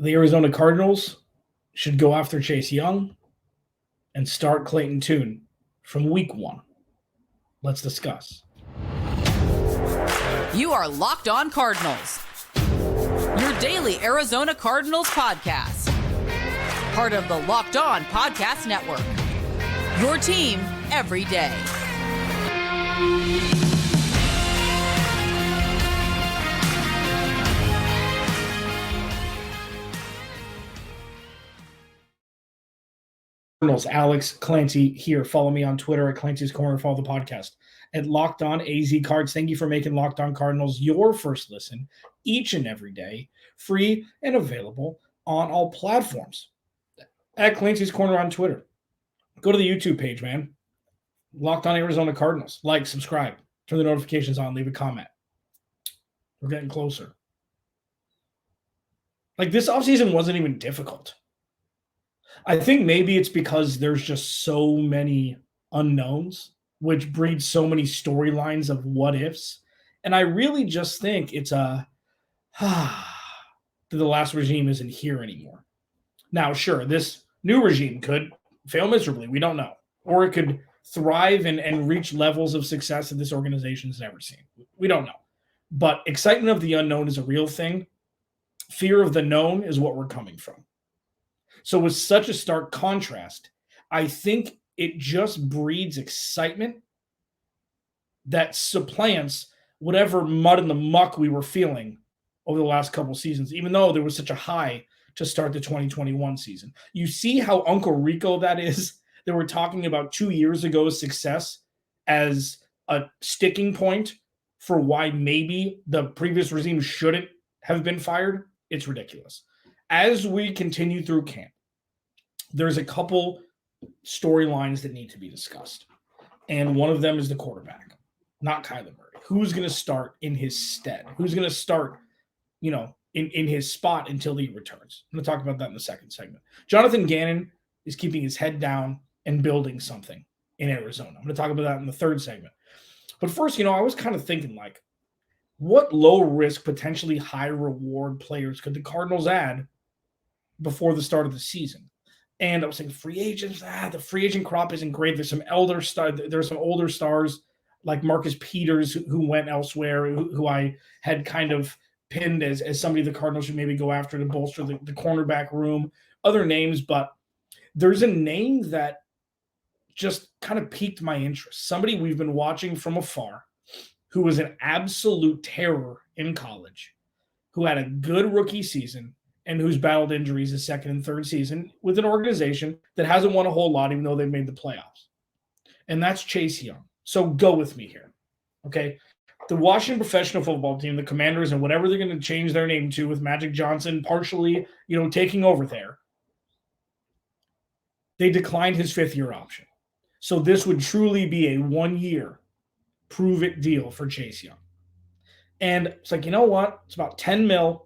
The Arizona Cardinals should go after Chase Young and start Clayton Tune from week 1. Let's discuss. You are Locked On Cardinals, your daily Arizona Cardinals podcast. Part of the Locked On Podcast Network, your team every day. Alex Clancy here. Follow me on Twitter at Clancys Corner. Follow the podcast at Locked On AZ Cards. Thank you for making Locked On Cardinals your first listen each and every day, free and available on all platforms. At Clancys Corner on Twitter. Go to the YouTube page, man. Locked On Arizona Cardinals. Like, subscribe, turn the notifications on, leave a comment. We're getting closer. Like, this offseason wasn't even difficult. I think maybe it's because there's just so many unknowns, which breeds so many storylines of what ifs. And I really just think it's that the last regime isn't here anymore. Now, sure, this new regime could fail miserably. We don't know. Or it could thrive and reach levels of success that this organization has never seen. We don't know. But excitement of the unknown is a real thing. Fear of the known is what we're coming from. So with such a stark contrast, I think it just breeds excitement that supplants whatever mud in the muck we were feeling over the last couple seasons, even though there was such a high to start the 2021 season. You see how Uncle Rico that is? That we're talking about 2 years ago's success as a sticking point for why maybe the previous regime shouldn't have been fired. It's ridiculous. As we continue through camp, there's a couple storylines that need to be discussed. And one of them is the quarterback, not Kyler Murray. Who's going to start in his stead? Who's going to start, in his spot until he returns? I'm going to talk about that in the second segment. Jonathan Gannon is keeping his head down and building something in Arizona. I'm going to talk about that in the third segment. But first, I was kind of thinking, what low-risk, potentially high-reward players could the Cardinals add before the start of the season? And I was saying free agents, the free agent crop isn't great. There's some older stars like Marcus Peters who went elsewhere, who I had kind of pinned as somebody the Cardinals should maybe go after to bolster the cornerback room. Other names, but there's a name that just kind of piqued my interest. Somebody we've been watching from afar who was an absolute terror in college, who had a good rookie season, and who's battled injuries his second and third season with an organization that hasn't won a whole lot, even though they've made the playoffs. And that's Chase Young. So go with me here, okay? The Washington professional football team, the Commanders, and whatever they're going to change their name to with Magic Johnson partially, taking over there, they declined his fifth-year option. So this would truly be a one-year prove-it deal for Chase Young. And it's like, you know what? It's about $10 million.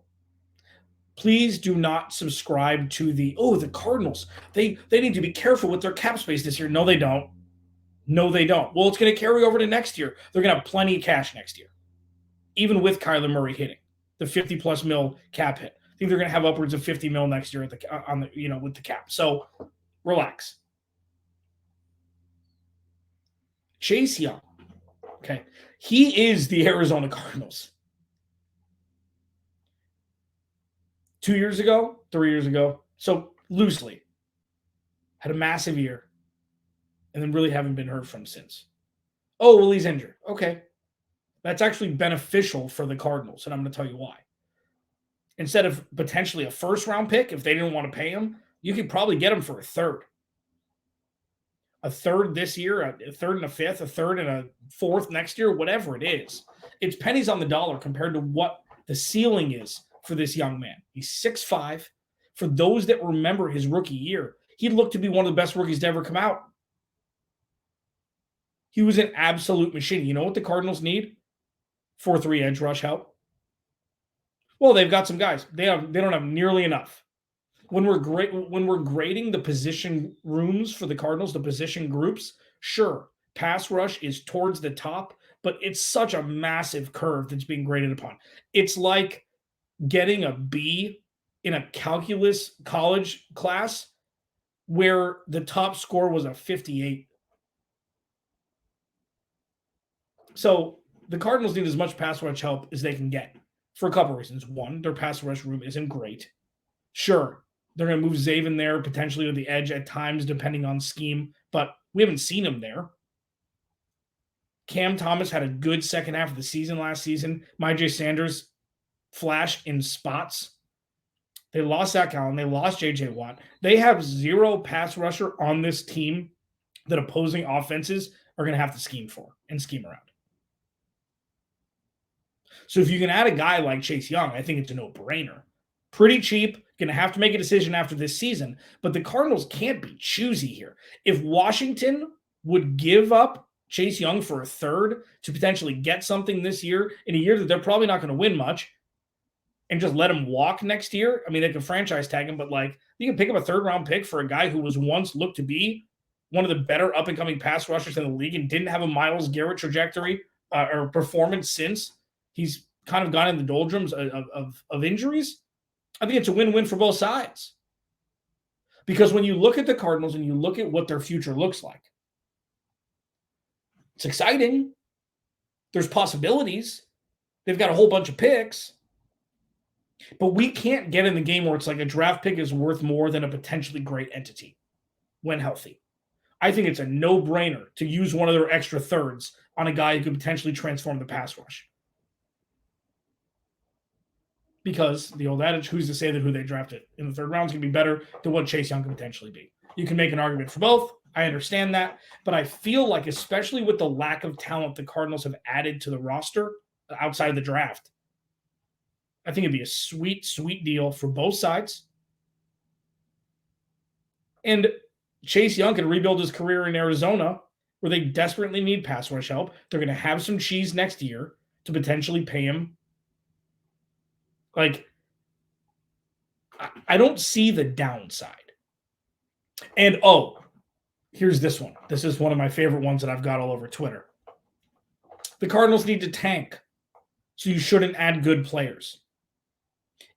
Please do not subscribe to the Cardinals. They need to be careful with their cap space this year. No, they don't. No, they don't. Well, it's going to carry over to next year. They're going to have plenty of cash next year, even with Kyler Murray hitting the 50+ mil cap hit. I think they're going to have upwards of $50 million next year with the cap. So relax. Chase Young, okay, he is the Arizona Cardinals. 2 years ago, 3 years ago, so loosely, had a massive year, and then really haven't been heard from since. Oh, well, he's injured. Okay. That's actually beneficial for the Cardinals, and I'm going to tell you why. Instead of potentially a first-round pick, if they didn't want to pay him, you could probably get him for a third. A third this year, a third and a fifth, a third and a fourth next year, whatever it is. It's pennies on the dollar compared to what the ceiling is for this young man. He's 6'5". For those that remember his rookie year, he looked to be one of the best rookies to ever come out. He was an absolute machine. You know what the Cardinals need? 4-3 edge rush help. Well, they've got some guys. They don't have nearly enough. When we're grading the position rooms for the Cardinals, the position groups, sure, pass rush is towards the top, but it's such a massive curve that's being graded upon. It's like getting a B in a calculus college class where the top score was a 58. So the Cardinals need as much pass rush help as they can get for a couple of reasons. One, their pass rush room isn't great. Sure, they're going to move Zaven there, potentially with the edge at times, depending on scheme, but we haven't seen him there. Cam Thomas had a good second half of the season last season. Myjai Sanders flashed in spots. They lost Zach Allen. They lost J.J. Watt. They have zero pass rusher on this team that opposing offenses are going to have to scheme for and scheme around. So if you can add a guy like Chase Young, I think it's a no-brainer. Pretty cheap, going to have to make a decision after this season, but the Cardinals can't be choosy here. If Washington would give up Chase Young for a third to potentially get something this year, in a year that they're probably not going to win much, and just let him walk next year, I mean, they can franchise tag him, but like you can pick up a third-round pick for a guy who was once looked to be one of the better up-and-coming pass rushers in the league and didn't have a Myles Garrett trajectory or performance since he's kind of gone in the doldrums of injuries. I think it's a win-win for both sides. Because when you look at the Cardinals and you look at what their future looks like, it's exciting. There's possibilities. They've got a whole bunch of picks. But we can't get in the game where it's like a draft pick is worth more than a potentially great entity when healthy. I think it's a no-brainer to use one of their extra thirds on a guy who could potentially transform the pass rush. Because the old adage, who's to say that who they drafted in the third round is going to be better than what Chase Young could potentially be. You can make an argument for both. I understand that. But I feel like, especially with the lack of talent the Cardinals have added to the roster outside of the draft, I think it'd be a sweet, sweet deal for both sides. And Chase Young can rebuild his career in Arizona, where they desperately need pass rush help. They're going to have some cheese next year to potentially pay him. Like, I don't see the downside. And, here's this one. This is one of my favorite ones that I've got all over Twitter. The Cardinals need to tank, so you shouldn't add good players.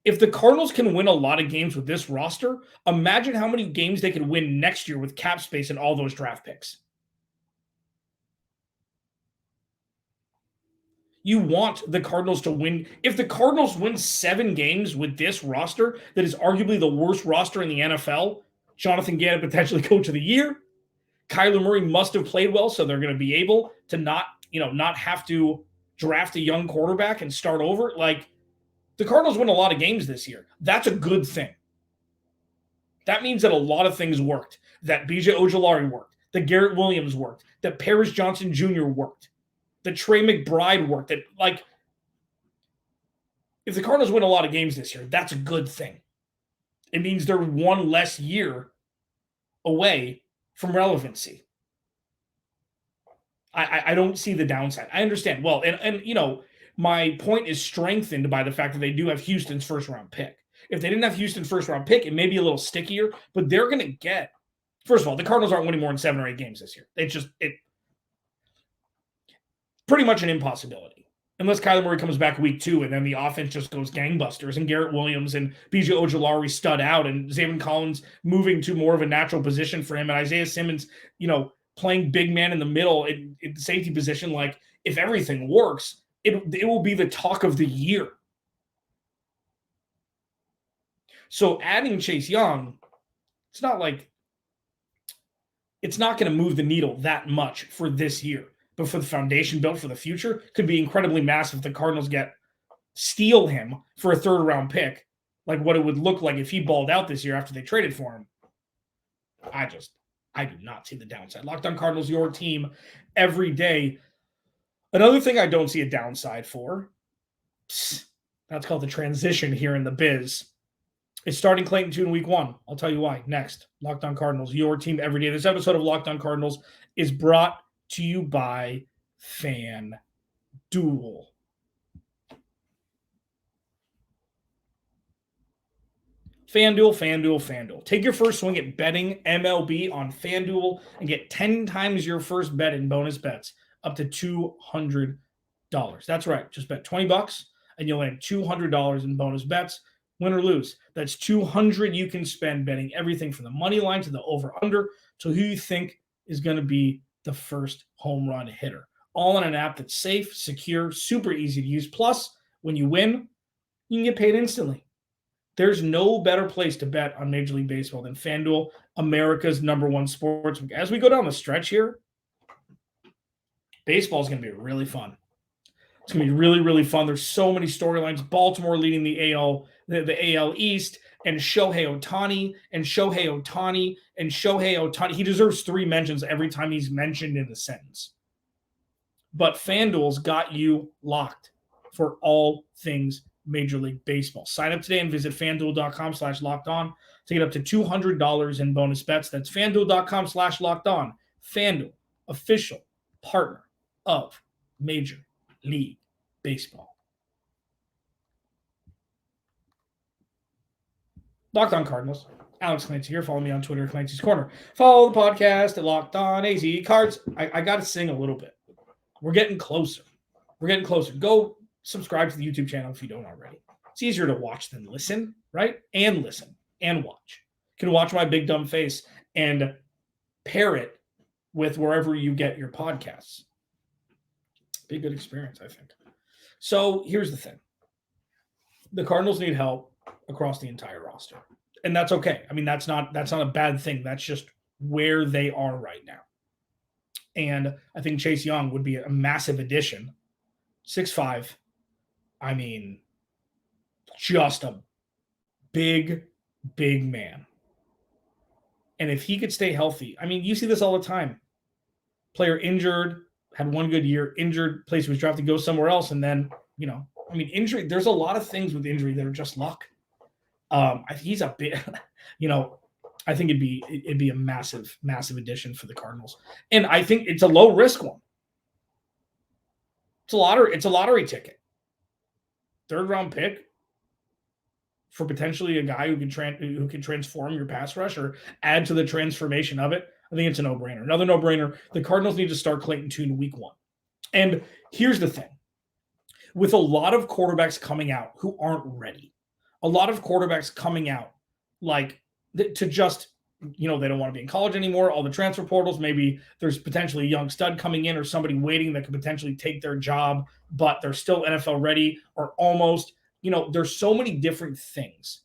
If the Cardinals can win a lot of games with this roster, imagine how many games they could win next year with cap space and all those draft picks. You want the Cardinals to win. If the Cardinals win 7 games with this roster that is arguably the worst roster in the NFL, Jonathan Gannon potentially coach of the year, Kyler Murray must have played well, so they're going to be able to not have to draft a young quarterback and start over. Like, the Cardinals win a lot of games this year. That's a good thing. That means that a lot of things worked. That B.J. Ojulari worked. That Garrett Williams worked. That Paris Johnson Jr. worked. That Trey McBride worked. That, like, if the Cardinals win a lot of games this year, that's a good thing. It means they're one less year away from relevancy. I don't see the downside. I understand. Well, and my point is strengthened by the fact that they do have Houston's first-round pick. If they didn't have Houston's first-round pick, it may be a little stickier, but they're going to get – first of all, the Cardinals aren't winning more than 7 or 8 games this year. It's pretty much an impossibility. Unless Kyler Murray comes back week 2 and then the offense just goes gangbusters and Garrett Williams and B.J. Ojulari stud out and Zaven Collins moving to more of a natural position for him and Isaiah Simmons, playing big man in the middle in the safety position. Like, if everything works – it will be the talk of the year. So adding Chase Young, it's not going to move the needle that much for this year. But for the foundation built for the future, could be incredibly massive if the Cardinals steal him for a third-round pick, like what it would look like if he balled out this year after they traded for him. I do not see the downside. Locked On Cardinals, your team every day. Another thing I don't see a downside for, that's called the transition here in the biz, is starting Clayton Tune week 1. I'll tell you why. Next, Locked On Cardinals, your team every day. This episode of Locked On Cardinals is brought to you by FanDuel. FanDuel. Take your first swing at betting MLB on FanDuel and get 10 times your first bet in bonus bets, up to $200. That's right. Just bet $20 and you'll land $200 in bonus bets. Win or lose. That's $200 you can spend betting everything from the money line to the over-under to who you think is going to be the first home run hitter. All on an app that's safe, secure, super easy to use. Plus, when you win, you can get paid instantly. There's no better place to bet on Major League Baseball than FanDuel, America's #1 sportsbook. As we go down the stretch here, baseball is going to be really fun. It's going to be really, really fun. There's so many storylines. Baltimore leading the AL East, and Shohei Ohtani, and Shohei Ohtani, and Shohei Ohtani. He deserves 3 mentions every time he's mentioned in a sentence. But FanDuel's got you locked for all things Major League Baseball. Sign up today and visit FanDuel.com/lockedon to get up to $200 in bonus bets. That's FanDuel.com/lockedon. FanDuel, official partner of Major League Baseball. Locked On Cardinals. Alex Clancy here. Follow me on Twitter, Clancys Corner. Follow the podcast at Locked On AZ Cards. I got to sing a little bit. We're getting closer. Go subscribe to the YouTube channel if you don't already. It's easier to watch than listen, right? And listen and watch. You can watch my big dumb face and pair it with wherever you get your podcasts. Be a good experience, I think. So here's the thing. The Cardinals need help across the entire roster. And that's okay. I mean, that's not a bad thing. That's just where they are right now. And I think Chase Young would be a massive addition. 6'5". I mean, just a big, big man. And if he could stay healthy, I mean, you see this all the time. Player injured, had one good year, injured, place was drafted, goes somewhere else, and then, injury. There's a lot of things with injury that are just luck. He's a bit, I think it'd be a massive, massive addition for the Cardinals. And I think it's a low risk one. It's a lottery ticket. 3rd round pick for potentially a guy who can transform your pass rush or add to the transformation of it. I think it's a no-brainer. Another no-brainer. The Cardinals need to start Clayton Tune week 1. And here's the thing. With a lot of quarterbacks coming out who aren't ready, a lot of quarterbacks coming out to just, they don't want to be in college anymore, all the transfer portals, maybe there's potentially a young stud coming in or somebody waiting that could potentially take their job, but they're still NFL ready or almost. There's so many different things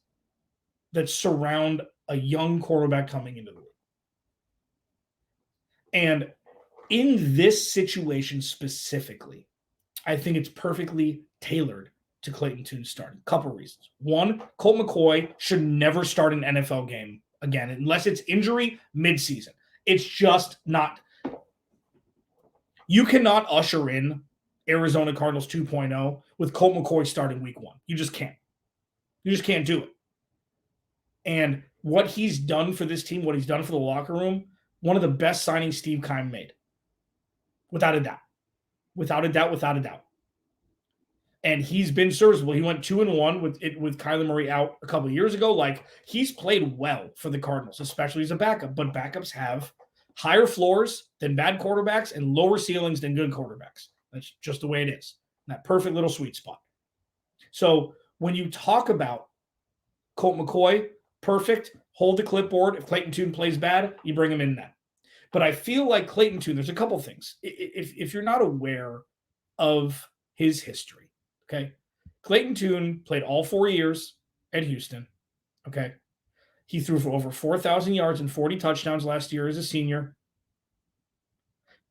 that surround a young quarterback coming into the league. And in this situation specifically, I think it's perfectly tailored to Clayton Tune starting. Couple reasons. One, Colt McCoy should never start an NFL game again, unless it's injury midseason. It's just not. You cannot usher in Arizona Cardinals 2.0 with Colt McCoy starting week 1. You just can't. You just can't do it. And what he's done for this team, what he's done for the locker room, one of the best signings Steve Keim made. Without a doubt. Without a doubt. And he's been serviceable. He went 2-1 with Kyler Murray out a couple of years ago. He's played well for the Cardinals, especially as a backup. But backups have higher floors than bad quarterbacks and lower ceilings than good quarterbacks. That's just the way it is. That perfect little sweet spot. So when you talk about Colt McCoy, perfect, hold the clipboard. If Clayton Tune plays bad, you bring him in then. But I feel like Clayton Tune, there's a couple things. If you're not aware of his history, okay? Clayton Tune played all 4 years at Houston, okay? He threw for over 4,000 yards and 40 touchdowns last year as a senior.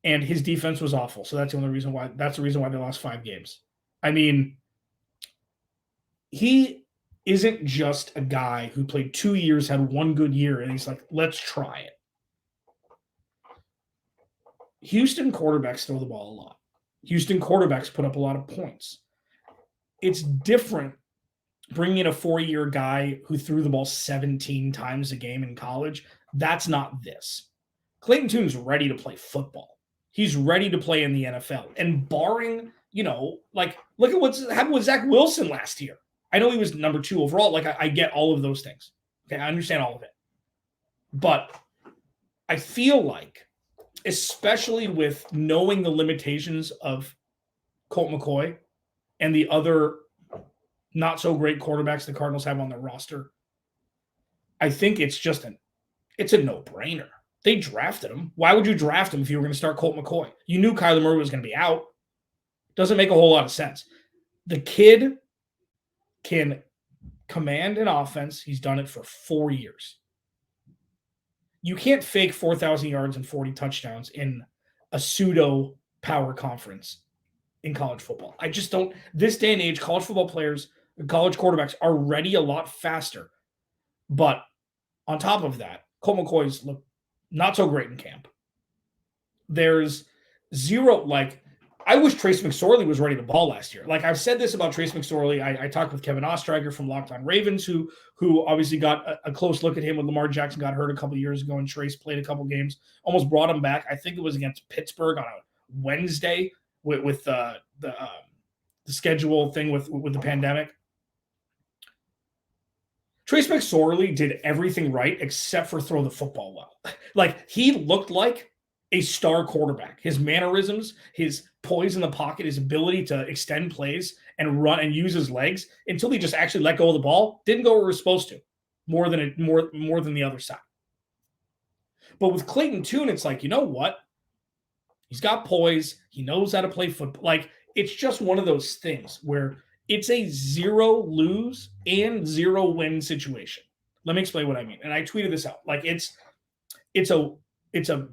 And his defense was awful. So that's the reason why they lost 5 games. I mean, he isn't just a guy who played 2 years, had 1 good year, and he's like, let's try it. Houston quarterbacks throw the ball a lot. Houston quarterbacks put up a lot of points. It's different bringing in a 4-year guy who threw the ball 17 times a game in college. That's not this. Clayton Tune's ready to play football. He's ready to play in the NFL. And barring, look at what's happened with Zach Wilson last year. I know he was number 2 overall. I get all of those things. Okay, I understand all of it. But I feel like, especially with knowing the limitations of Colt McCoy and the other, not so great quarterbacks the Cardinals have on their roster, I think it's a no-brainer. They drafted him. Why would you draft him if you were going to start Colt McCoy? You knew Kyler Murray was going to be out. Doesn't make a whole lot of sense. The kid can command an offense. He's done it for 4 years. You can't fake 4,000 yards and 40 touchdowns in a pseudo power conference in college football. I just don't. This day and age, college football players, college quarterbacks are already a lot faster. But on top of that, Colt McCoy's look not so great in camp. There's zero, I wish Trace McSorley was ready to ball last year. I've said this about Trace McSorley. I talked with Kevin Ostreiger from Locked On Ravens, who obviously got a close look at him when Lamar Jackson got hurt a couple years ago, and Trace played a couple games, almost brought him back. I think it was against Pittsburgh on a Wednesday with the schedule thing with the pandemic. Trace McSorley did everything right except for throw the football well. He looked like a star quarterback. His mannerisms, his poise in the pocket, his ability to extend plays and run and use his legs until he just actually let go of the ball, didn't go where it was supposed to, more than the other side. But with Clayton Tune, it's you know what? He's got poise. He knows how to play football. It's just one of those things where it's a 0 lose and 0 win situation. Let me explain what I mean. And I tweeted this out. It's a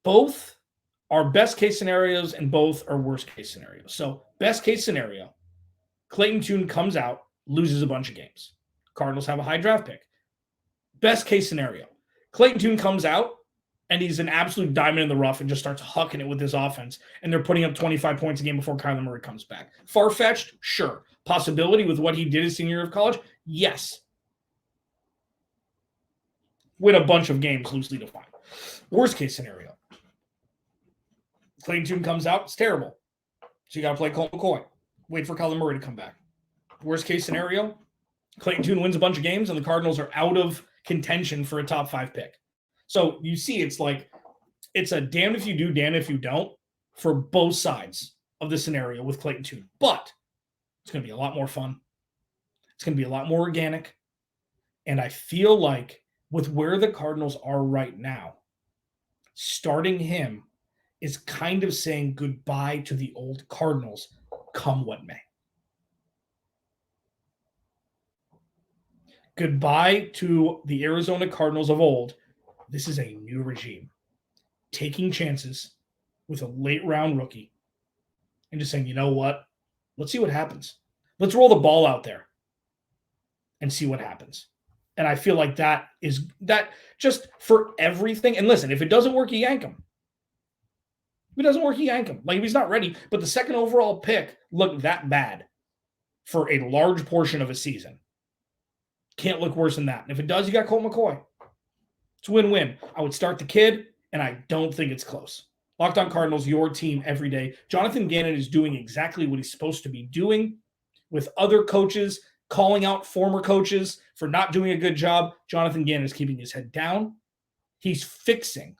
both are best case scenarios and both are worst case scenarios. So best case scenario, Clayton Tune comes out, loses a bunch of games. Cardinals have a high draft pick. Best case scenario, Clayton Tune comes out and he's an absolute diamond in the rough and just starts hucking it with this offense. And they're putting up 25 points a game before Kyler Murray comes back. Far-fetched? Sure. Possibility with what he did his senior year of college? Yes. Win a bunch of games, loosely defined. Worst case scenario. Clayton Tune comes out, it's terrible. So you got to play Colt McCoy. Wait for Kyler Murray to come back. Worst case scenario, Clayton Tune wins a bunch of games and the Cardinals are out of contention for a top 5 pick. So you see, it's a damned if you do, damned if you don't for both sides of the scenario with Clayton Tune. But it's going to be a lot more fun. It's going to be a lot more organic. And I feel like with where the Cardinals are right now, starting him is kind of saying goodbye to the old Cardinals, come what may. Goodbye to the Arizona Cardinals of old. This is a new regime. Taking chances with a late-round rookie and just saying, you know what? Let's see what happens. Let's roll the ball out there and see what happens. And I feel like that just for everything. And listen, if it doesn't work, you yank him. If it doesn't work, you yank him. If he's not ready. But the second overall pick looked that bad for a large portion of a season. Can't look worse than that. And if it does, you got Colt McCoy. It's win-win. I would start the kid, and I don't think it's close. Locked On Cardinals, your team every day. Jonathan Gannon is doing exactly what he's supposed to be doing with other coaches, calling out former coaches for not doing a good job. Jonathan Gannon is keeping his head down. He's fixing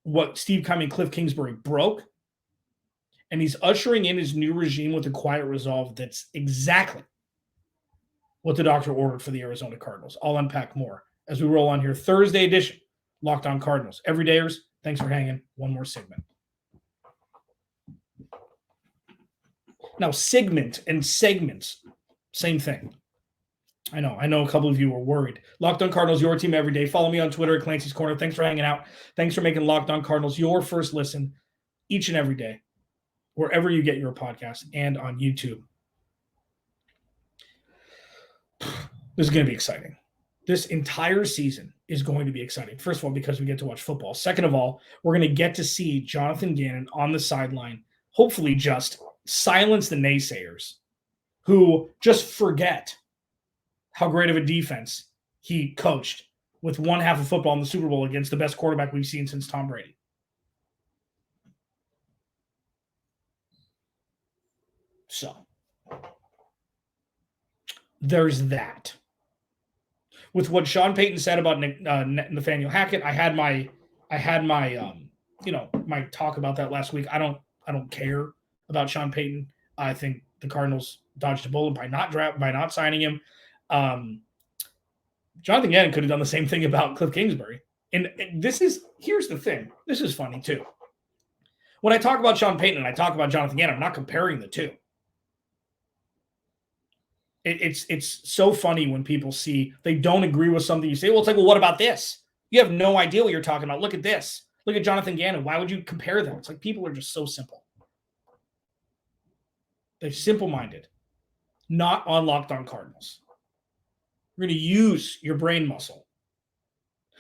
what Steve Keim and Kliff Kingsbury broke, and he's ushering in his new regime with a quiet resolve that's exactly what the doctor ordered for the Arizona Cardinals. I'll unpack more as we roll on here. Thursday edition, Locked On Cardinals. Everydayers, thanks for hanging. One more segment. Now, segment and segments, same thing. I know a couple of you were worried. Locked On Cardinals, your team every day. Follow me on Twitter at Clancys Corner. Thanks for hanging out. Thanks for making Locked On Cardinals your first listen each and every day, wherever you get your podcast and on YouTube. This is going to be exciting. This entire season is going to be exciting. First of all, because we get to watch football. Second of all, we're going to get to see Jonathan Gannon on the sideline, hopefully just silence the naysayers who just forget how great of a defense he coached with one half of football in the Super Bowl against the best quarterback we've seen since Tom Brady. So, there's that. With what Sean Payton said about Nathaniel Hackett, I had my my talk about that last week. I don't care about Sean Payton. I think the Cardinals dodged a bullet by not signing him. Jonathan Gannon could have done the same thing about Kliff Kingsbury. And here's the thing. This is funny too. When I talk about Sean Payton and I talk about Jonathan Gannon, I'm not comparing the two. It's so funny when people see they don't agree with something you say. Well, it's like, well, what about this? You have no idea what you're talking about. Look at this. Look at Jonathan Gannon. Why would you compare them? It's like people are just so simple. They're simple-minded. Not on Locked On Cardinals. We're going to use your brain muscle.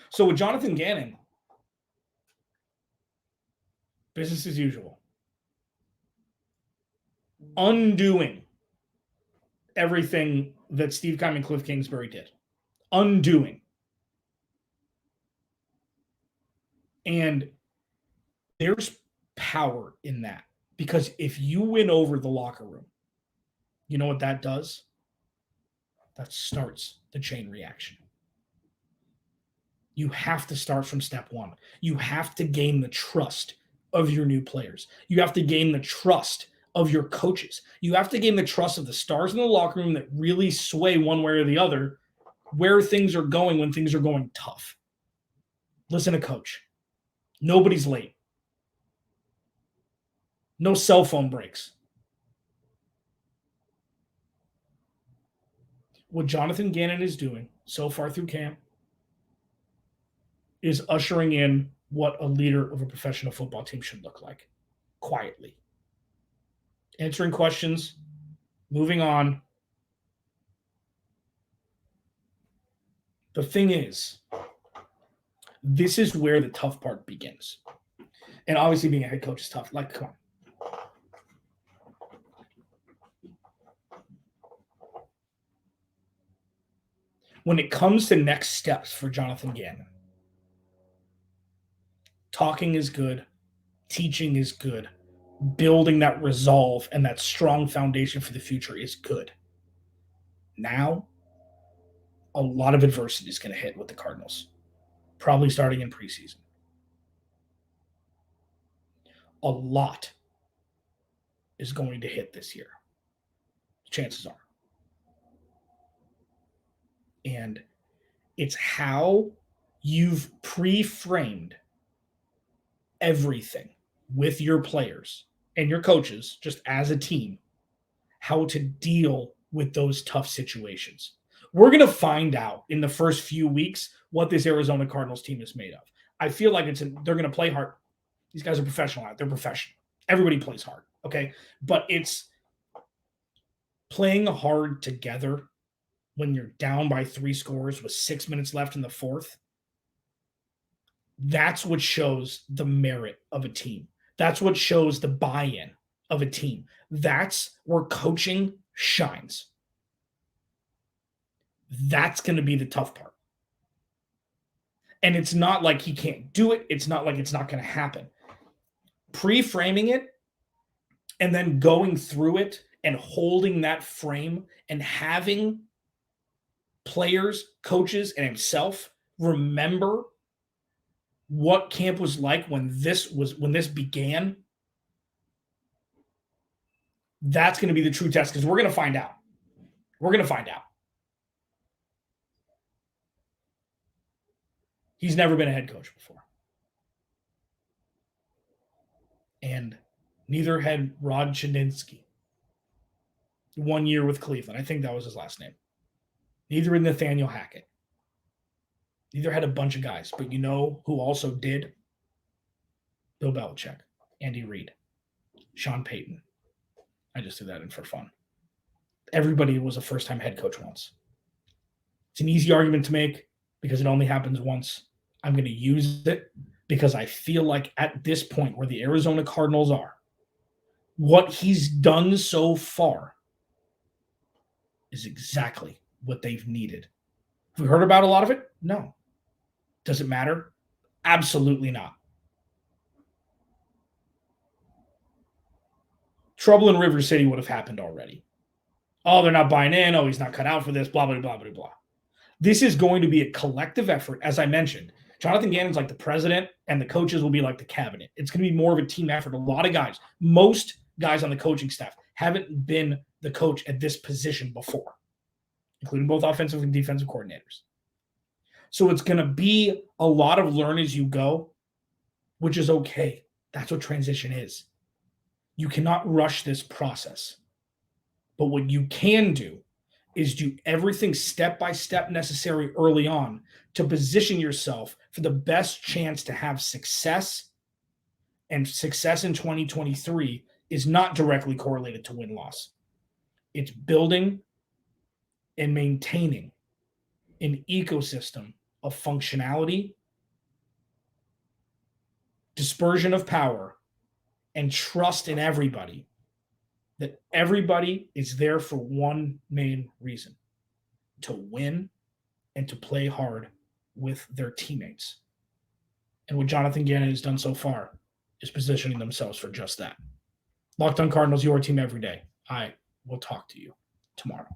So with Jonathan Gannon, business as usual. Undoing everything that Steve Keim and Kliff Kingsbury did. Undoing. And there's power in that. Because if you win over the locker room, you know what that does? That starts the chain reaction. You have to start from step one. You have to gain the trust of your new players. You have to gain the trust of your coaches. You have to gain the trust of the stars in the locker room that really sway one way or the other where things are going when things are going tough. Listen to coach. Nobody's late. No cell phone breaks. What Jonathan Gannon is doing so far through camp is ushering in what a leader of a professional football team should look like. Quietly. Answering questions, moving on. The thing is, this is where the tough part begins. And obviously being a head coach is tough. Like, come on. When it comes to next steps for Jonathan Gannon, talking is good, teaching is good, building that resolve and that strong foundation for the future is good. Now, a lot of adversity is going to hit with the Cardinals, probably starting in preseason. A lot is going to hit this year. Chances are. And it's how you've pre-framed everything with your players and your coaches, just as a team, how to deal with those tough situations. We're going to find out in the first few weeks what this Arizona Cardinals team is made of. I feel like they're going to play hard. These guys are professional out. They're professional. Everybody plays hard, okay? But it's playing hard together when you're down by 3 scores with 6 minutes left in the fourth. That's what shows the merit of a team. That's what shows the buy-in of a team. That's where coaching shines. That's going to be the tough part. And it's not like he can't do it. It's not like it's not going to happen. Pre-framing it and then going through it and holding that frame and having players, coaches, and himself remember what camp was like when this began. That's going to be the true test because we're going to find out. We're going to find out. He's never been a head coach before. And neither had Rod Chedinsky. 1 year with Cleveland. I think that was his last name. Neither had Nathaniel Hackett. Neither had a bunch of guys. But you know who also did? Bill Belichick, Andy Reid, Sean Payton. I just threw that in for fun. Everybody was a first-time head coach once. It's an easy argument to make because it only happens once. I'm going to use it because I feel like at this point where the Arizona Cardinals are, what he's done so far is exactly what they've needed. Have we heard about a lot of it? No. Does it matter? Absolutely not. Trouble in River City would have happened already. Oh, they're not buying in. Oh, he's not cut out for this, blah, blah, blah, blah, blah. This is going to be a collective effort, as I mentioned. Jonathan Gannon's like the president, and the coaches will be like the cabinet. It's going to be more of a team effort. A lot of guys, most guys on the coaching staff haven't been the coach at this position before, including both offensive and defensive coordinators. So it's going to be a lot of learn as you go, which is okay. That's what transition is. You cannot rush this process. But what you can do is do everything step by step necessary early on to position yourself for the best chance to have success. And success in 2023 is not directly correlated to win-loss. It's building and maintaining an ecosystem of functionality, dispersion of power, and trust in everybody, that everybody is there for one main reason: to win and to play hard with their teammates. And what Jonathan Gannon has done so far is positioning themselves for just that. Locked On Cardinals, your team every day. I will talk to you tomorrow.